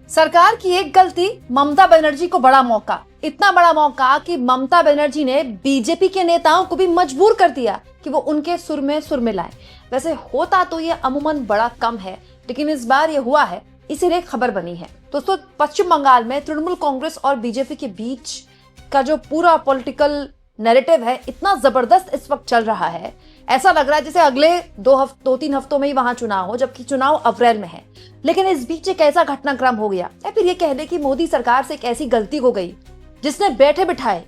सरकार की एक गलती, ममता बनर्जी को बड़ा मौका, इतना बड़ा मौका कि ममता बनर्जी ने बीजेपी के नेताओं को भी मजबूर कर दिया कि वो उनके सुर में सुर मिलाएं। वैसे होता तो ये अमूमन बड़ा कम है, लेकिन इस बार ये हुआ है, इसीलिए खबर बनी है। दोस्तों, पश्चिम बंगाल में तृणमूल कांग्रेस और बीजेपी के बीच का जो पूरा पॉलिटिकल नैरेटिव है, इतना जबरदस्त इस वक्त चल रहा है, ऐसा लग रहा है जैसे अगले 2-3 हफ्तों में ही वहां चुनाव हो, जबकि चुनाव अप्रैल में है। लेकिन इस बीच एक ऐसा घटनाक्रम हो गया, या फिर ये कह लें कि मोदी सरकार से एक ऐसी गलती हो गई जिसने बैठे बिठाए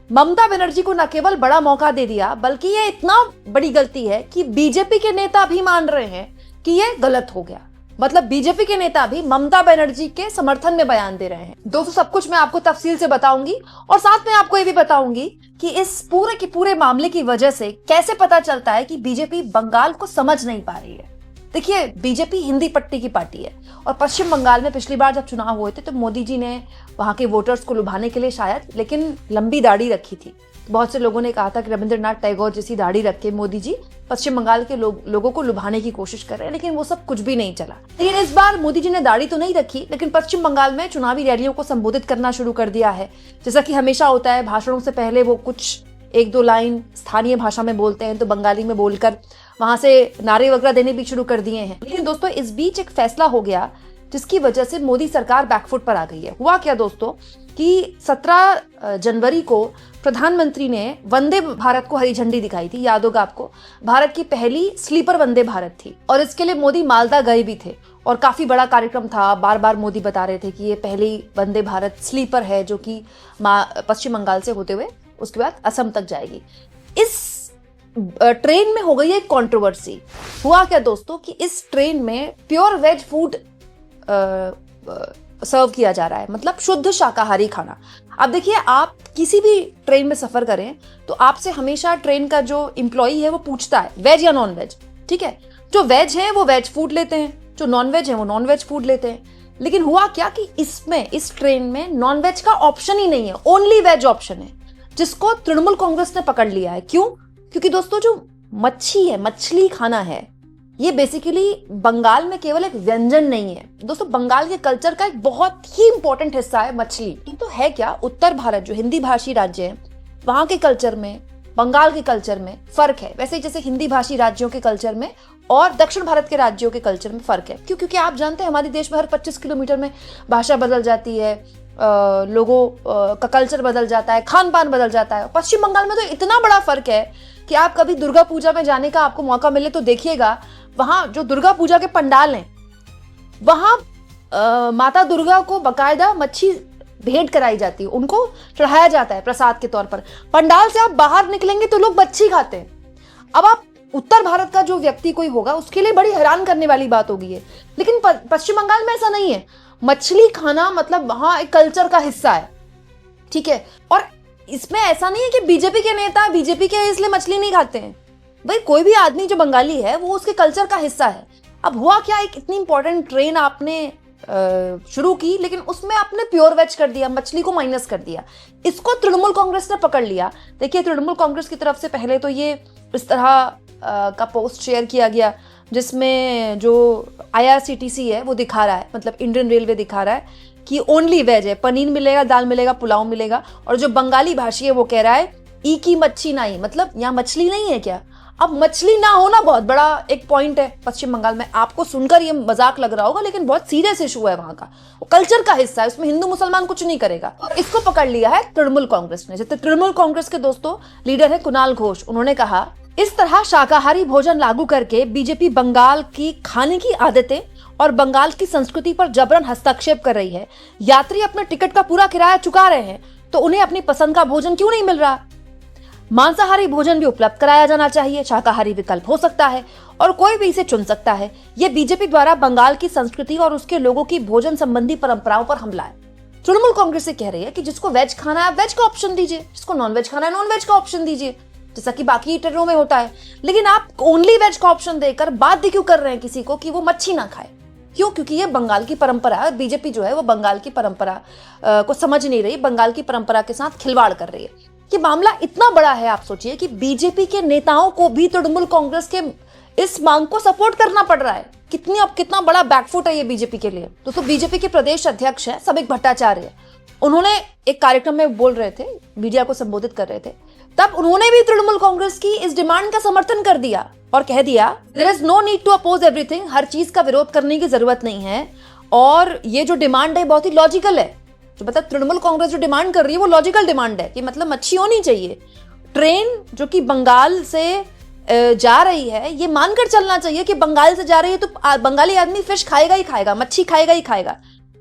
ममता बनर्जी को न केवल बड़ा मौका दे दिया, बल्कि ये इतना बड़ी गलती है कि बीजेपी के नेता भी मान रहे हैं कि ये गलत हो गया। मतलब बीजेपी के नेता भी ममता बनर्जी के समर्थन में बयान दे रहे हैं। दोस्तों, सब कुछ मैं आपको तफसील से बताऊंगी और साथ में आपको ये भी बताऊंगी कि इस पूरे के पूरे मामले की वजह से कैसे पता चलता है कि बीजेपी बंगाल को समझ नहीं पा रही है। देखिए, बीजेपी हिंदी पट्टी की पार्टी है और पश्चिम बंगाल में पिछली बार जब चुनाव हुए थे तो मोदी जी ने वहां के वोटर्स को लुभाने के लिए शायद, लेकिन लंबी दाढ़ी रखी थी। बहुत से लोगों ने कहा था कि रविंद्रनाथ टैगोर जैसी दाढ़ी रख के मोदी जी पश्चिम बंगाल के लोगों को लुभाने की कोशिश कर रहे हैं, लेकिन वो सब कुछ भी नहीं चला। लेकिन इस बार मोदी जी ने दाढ़ी तो नहीं रखी, लेकिन पश्चिम बंगाल में चुनावी रैलियों को संबोधित करना शुरू कर दिया है। जैसा कि हमेशा होता है, भाषणों से पहले वो कुछ 1-2 लाइन स्थानीय भाषा में बोलते हैं, तो बंगाली में बोलकर वहां से नारे वगैरह देने भी शुरू कर दिए हैं। लेकिन दोस्तों, इस बीच एक फैसला हो गया जिसकी वजह से मोदी सरकार बैकफुट पर आ गई है। हुआ क्या दोस्तों कि 17 जनवरी को प्रधानमंत्री ने वंदे भारत को हरी झंडी दिखाई थी। याद होगा आपको, भारत की पहली स्लीपर वंदे भारत थी और इसके लिए मोदी मालदा गए भी थे और काफी बड़ा कार्यक्रम था। बार बार मोदी बता रहे थे कि ये पहली वंदे भारत स्लीपर है जो कि पश्चिम बंगाल से होते हुए उसके बाद असम तक जाएगी। इस ट्रेन में हो गई एक कंट्रोवर्सी। हुआ क्या दोस्तों कि इस ट्रेन में प्योर वेज फूड सर्व किया जा रहा है, मतलब शुद्ध शाकाहारी खाना। अब देखिए, आप किसी भी ट्रेन में सफर करें तो आपसे हमेशा ट्रेन का जो एम्प्लॉई है वो पूछता है वेज या नॉन वेज। ठीक है, जो वेज है वो वेज फूड लेते हैं, जो नॉन वेज है वो नॉन वेज फूड लेते हैं। लेकिन हुआ क्या कि इस ट्रेन में नॉन वेज का ऑप्शन ही नहीं है, ओनली वेज ऑप्शन है, जिसको तृणमूल कांग्रेस ने पकड़ लिया है। क्यों? क्योंकि दोस्तों, जो मच्छी है, मछली खाना है, ये बेसिकली बंगाल में केवल एक व्यंजन नहीं है दोस्तों, बंगाल के कल्चर का एक बहुत ही इंपॉर्टेंट हिस्सा है मछली। तो है क्या, उत्तर भारत जो हिंदी भाषी राज्य है, वहां के कल्चर में बंगाल के कल्चर में फर्क है। वैसे जैसे हिंदी भाषी राज्यों के कल्चर में और दक्षिण भारत के राज्यों के कल्चर में फर्क है। क्यों? क्योंकि आप जानते हैं हमारे देश में हर 25 किलोमीटर में भाषा बदल जाती है, लोगों का कल्चर बदल जाता है, खान पान बदल जाता है। पश्चिम बंगाल में तो इतना बड़ा फर्क है कि आप कभी दुर्गा पूजा में जाने का आपको मौका मिले तो देखिएगा, वहां जो दुर्गा पूजा के पंडाल हैं, वहां माता दुर्गा को बकायदा मच्छी भेंट कराई जाती है, उनको चढ़ाया जाता है प्रसाद के तौर पर। पंडाल से आप बाहर निकलेंगे तो लोग मच्छी खाते हैं। अब आप उत्तर भारत का जो व्यक्ति कोई होगा उसके लिए बड़ी हैरान करने वाली बात होगी है, लेकिन पश्चिम बंगाल में ऐसा नहीं है। मछली खाना मतलब वहां एक कल्चर का हिस्सा है। ठीक है, और इसमें ऐसा नहीं है कि बीजेपी के नेता बीजेपी के इसलिए मछली नहीं खाते हैं। भाई, कोई भी आदमी जो बंगाली है वो उसके कल्चर का हिस्सा है। अब हुआ क्या, एक इतनी इंपॉर्टेंट ट्रेन आपने शुरू की, लेकिन उसमें आपने प्योर वेज कर दिया, मछली को माइनस कर दिया। इसको तृणमूल कांग्रेस ने पकड़ लिया। देखिए, तृणमूल कांग्रेस की तरफ से पहले तो ये इस तरह का पोस्ट शेयर किया गया जिसमें जो IRCTC है वो दिखा रहा है, मतलब इंडियन रेलवे दिखा रहा है कि ओनली वेज है, पनीर मिलेगा, दाल मिलेगा, पुलाव मिलेगा। और जो बंगाली भाषी है वो कह रहा है ई की मच्छी नहीं, मतलब यहाँ मछली नहीं है क्या। अब मछली ना होना बहुत बड़ा एक पॉइंट है पश्चिम बंगाल में। आपको सुनकर ये मजाक लग रहा होगा, लेकिन बहुत सीरियस इशू है वहां का, वो कल्चर का हिस्सा है, उसमें हिंदू मुसलमान कुछ नहीं करेगा। इसको पकड़ लिया है तृणमूल कांग्रेस ने। जैसे तृणमूल कांग्रेस के दोस्तों लीडर है कुणाल घोष, उन्होंने कहा, इस तरह शाकाहारी भोजन लागू करके बीजेपी बंगाल की खाने की आदतें और बंगाल की संस्कृति पर जबरन हस्तक्षेप कर रही है। यात्री अपने टिकट का पूरा किराया चुका रहे हैं तो उन्हें अपनी पसंद का भोजन क्यों नहीं मिल रहा। मांसाहारी भोजन भी उपलब्ध कराया जाना चाहिए, शाकाहारी विकल्प हो सकता है और कोई भी इसे चुन सकता है। यह बीजेपी द्वारा बंगाल की संस्कृति और उसके लोगों की भोजन संबंधी परंपराओं पर हमला है। तृणमूल कांग्रेस से कह रही है कि जिसको वेज खाना है आप वेज का ऑप्शन दीजिए, जिसको नॉन वेज खाना है नॉन वेज का ऑप्शन दीजिए, जैसा कि बाकी ट्रेनों में होता है। लेकिन आप ओनली वेज का ऑप्शन देकर बाध्य क्यों कर रहे हैं किसी को कि वो मच्छी ना खाए? क्यों? क्योंकि ये बंगाल की परंपरा है। बीजेपी जो है वो बंगाल की परंपरा को समझ नहीं रही, बंगाल की परंपरा के साथ खिलवाड़ कर रही है। ये मामला इतना बड़ा है, आप सोचिए कि बीजेपी के नेताओं को भी तृणमूल कांग्रेस के इस मांग को सपोर्ट करना पड़ रहा है। कितना बड़ा बैकफुट है ये बीजेपी के लिए। दोस्तों, बीजेपी के प्रदेश अध्यक्ष है सबिक भट्टाचार्य, उन्होंने एक कार्यक्रम में बोल रहे थे, मीडिया को संबोधित कर रहे थे, तब उन्होंने भी तृणमूल कांग्रेस की इस डिमांड का समर्थन कर दिया और कह दिया there is no need to oppose everything, हर चीज का विरोध करने की जरूरत नहीं है और ये जो डिमांड है बहुत ही लॉजिकल है। जो मतलब तृणमूल कांग्रेस जो डिमांड कर रही है वो लॉजिकल डिमांड है कि मतलब मच्छी होनी चाहिए, ट्रेन जो कि बंगाल से जा रही है ये मानकर चलना चाहिए कि बंगाल से जा रही है तो बंगाली आदमी फिश खाएगा ही खाएगा, मच्छी खाएगा ही खाएगा।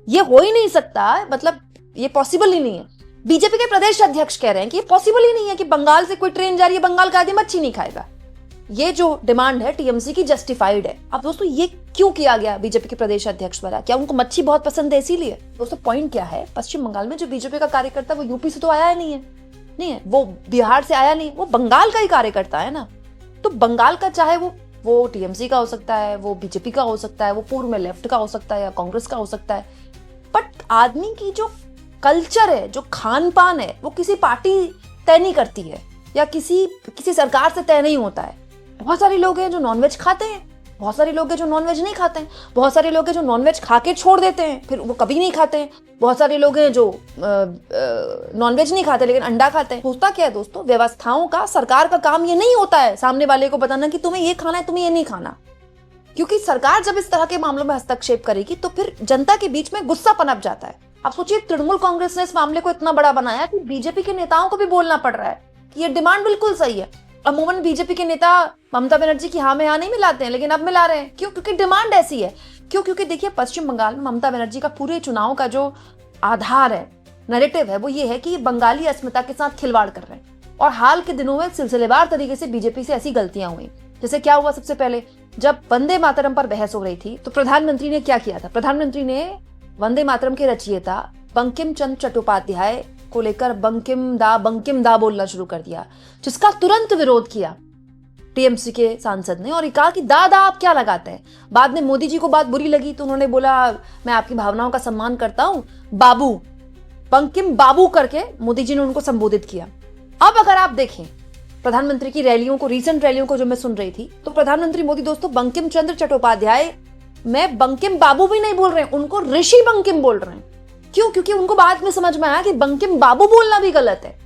ये हो ही नहीं सकता, मतलब ये पॉसिबल ही नहीं है। बीजेपी के प्रदेश अध्यक्ष कह रहे हैं कि ये पॉसिबल ही नहीं है कि बंगाल से कोई ट्रेन जा रही है, बंगाल का आदमी मच्छी नहीं खाएगा। ये जो डिमांड है टीएमसी की जस्टिफाइड है। अब दोस्तों ये क्यों किया गया बीजेपी के प्रदेश अध्यक्ष द्वारा? क्या उनको मच्छी बहुत पसंद है इसीलिए? दोस्तों पॉइंट क्या है, पश्चिम बंगाल में जो बीजेपी का कार्यकर्ता वो यूपी से तो आया नहीं है, वो बिहार से आया नहीं, वो बंगाल का ही कार्यकर्ता है ना। तो बंगाल का चाहे वो टीएमसी का हो सकता है, वो बीजेपी का हो सकता है, वो पूर्व में लेफ्ट का हो सकता है या कांग्रेस का हो सकता है, बट आदमी की जो कल्चर है, जो खान पान है, वो किसी पार्टी तय नहीं करती है या किसी सरकार से तय नहीं होता है। बहुत सारे लोग हैं जो नॉनवेज खाते हैं, बहुत सारे लोग हैं जो नॉनवेज नहीं खाते हैं, बहुत सारे लोग हैं जो नॉनवेज खा के छोड़ देते हैं फिर वो कभी नहीं खाते हैं, बहुत सारे लोग हैं जो नॉनवेज नहीं खाते लेकिन अंडा खाते हैं। होता क्या है दोस्तों, व्यवस्थाओं का, सरकार का काम ये नहीं होता है सामने वाले को बताना कि तुम्हें ये खाना है, तुम्हें ये नहीं खाना। क्योंकि सरकार जब इस तरह के मामलों में हस्तक्षेप करेगी तो फिर जनता के बीच में गुस्सा पनप जाता है। आप सोचिए, तृणमूल कांग्रेस ने इस मामले को इतना बड़ा बनाया कि बीजेपी के नेताओं को भी बोलना पड़ रहा है कि ये डिमांड बिल्कुल सही है। अमूमन बीजेपी के नेता ममता बनर्जी की हाँ में हाँ नहीं मिलाते हैं, लेकिन अब मिला रहे हैं। क्यों? क्योंकि डिमांड ऐसी है। क्यों? क्योंकि देखिए, पश्चिम बंगाल में ममता बनर्जी का पूरे चुनाव का जो आधार है, नैरेटिव है, वो ये है कि बंगाली अस्मिता के साथ खिलवाड़ कर रहे हैं। और हाल के दिनों में सिलसिलेवार तरीके से बीजेपी से ऐसी गलतियां हुई। जैसे क्या हुआ, सबसे पहले जब वंदे मातरम पर बहस हो रही थी तो प्रधानमंत्री ने क्या किया था, प्रधानमंत्री ने वंदे मातरम के रचयिता बंकिम चंद्र चट्टोपाध्याय को लेकर बंकिम दा बोलना शुरू कर दिया, जिसका तुरंत विरोध किया टीएमसी के सांसद ने और कहा कि दा आप क्या लगाते हैं। बाद में मोदी जी को बात बुरी लगी तो उन्होंने बोला मैं आपकी भावनाओं का सम्मान करता हूं, बाबू, बंकिम बाबू करके मोदी जी ने उनको संबोधित किया। अब अगर आप देखें प्रधानमंत्री की रैलियों को, रीसेंट रैलियों को जो मैं सुन रही थी, तो प्रधानमंत्री मोदी दोस्तों बंकिम चंद्र चट्टोपाध्याय में बंकिम बाबू भी नहीं बोल रहे हैं, उनको ऋषि बंकिम बोल रहे हैं। क्यों? क्योंकि उनको बाद में समझ में आया कि बंकिम बाबू बोलना भी गलत है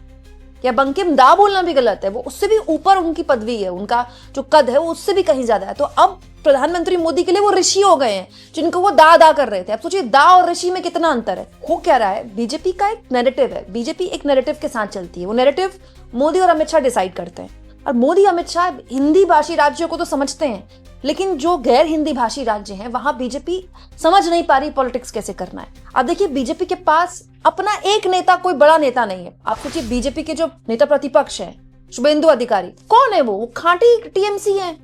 या बंकिम दा बोलना भी गलत है, वो उससे भी ऊपर उनकी पदवी है, उनका जो कद है वो उससे भी कहीं ज्यादा है। तो अब प्रधानमंत्री मोदी के लिए वो ऋषि हो गए हैं जिनको वो दा कर रहे थे। अब सोचिए दा और ऋषि में कितना अंतर है। हो क्या रहा है, बीजेपी का एक नैरेटिव है, बीजेपी एक नैरेटिव के साथ चलती है। वो नैरेटिव मोदी और अमित शाह डिसाइड करते हैं और मोदी अमित शाह हिंदी भाषी राज्यों को तो समझते हैं, लेकिन जो गैर हिंदी भाषी राज्य हैं वहां बीजेपी समझ नहीं पा रही पॉलिटिक्स कैसे करना है। अब देखिए, बीजेपी के पास अपना एक नेता, कोई बड़ा नेता नहीं है। आप सोचिए, बीजेपी के जो नेता प्रतिपक्ष है शुभेंदु अधिकारी, कौन है वो खांटी टीएमसी है।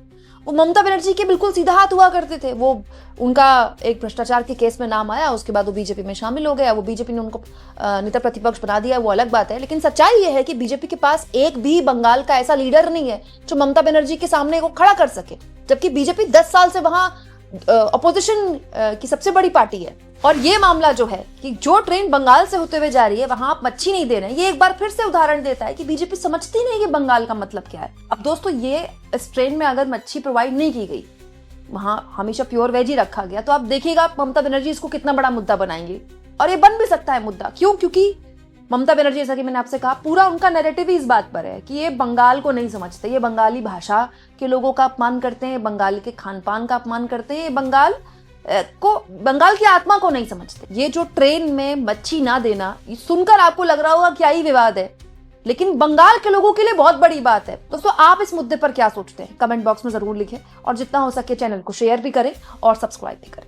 वो ममता बनर्जी के बिल्कुल सीधा हाथ हुआ करते थे। वो उनका एक भ्रष्टाचार के केस में नाम आया, उसके बाद वो बीजेपी में शामिल हो गया, वो बीजेपी ने उनको नेता प्रतिपक्ष बना दिया, वो अलग बात है। लेकिन सच्चाई ये है कि बीजेपी के पास एक भी बंगाल का ऐसा लीडर नहीं है जो ममता बनर्जी के सामने को खड़ा कर सके, जबकि बीजेपी 10 साल से वहां अपोजिशन की सबसे बड़ी पार्टी है। और ये मामला जो है कि जो ट्रेन बंगाल से होते हुए जा रही है वहां आप मच्छी नहीं दे रहे हैं, ये एक बार फिर से उदाहरण देता है कि बीजेपी समझती नहीं कि बंगाल का मतलब क्या है। अब दोस्तों, ये इस ट्रेन में अगर मच्छी प्रोवाइड नहीं की गई, वहां हमेशा प्योर वेज ही रखा गया, तो आप देखिएगा ममता बनर्जी इसको कितना बड़ा मुद्दा बनाएंगी। और ये बन भी सकता है मुद्दा। क्यों? क्योंकि ममता बनर्जी, जैसा कि मैंने आपसे कहा, पूरा उनका नैरेटिव ही इस बात पर है कि ये बंगाल को नहीं समझते, ये बंगाली भाषा के लोगों का अपमान करते हैं, बंगाल के खान पान का अपमान करते हैं, बंगाल की आत्मा को नहीं समझते। ये जो ट्रेन में मच्छी ना देना, ये सुनकर आपको लग रहा होगा क्या ही विवाद है, लेकिन बंगाल के लोगों के लिए बहुत बड़ी बात है। दोस्तों, आप इस मुद्दे पर क्या सोचते हैं? कमेंट बॉक्स में जरूर लिखें और जितना हो सके चैनल को शेयर भी करें और सब्सक्राइब भी करें।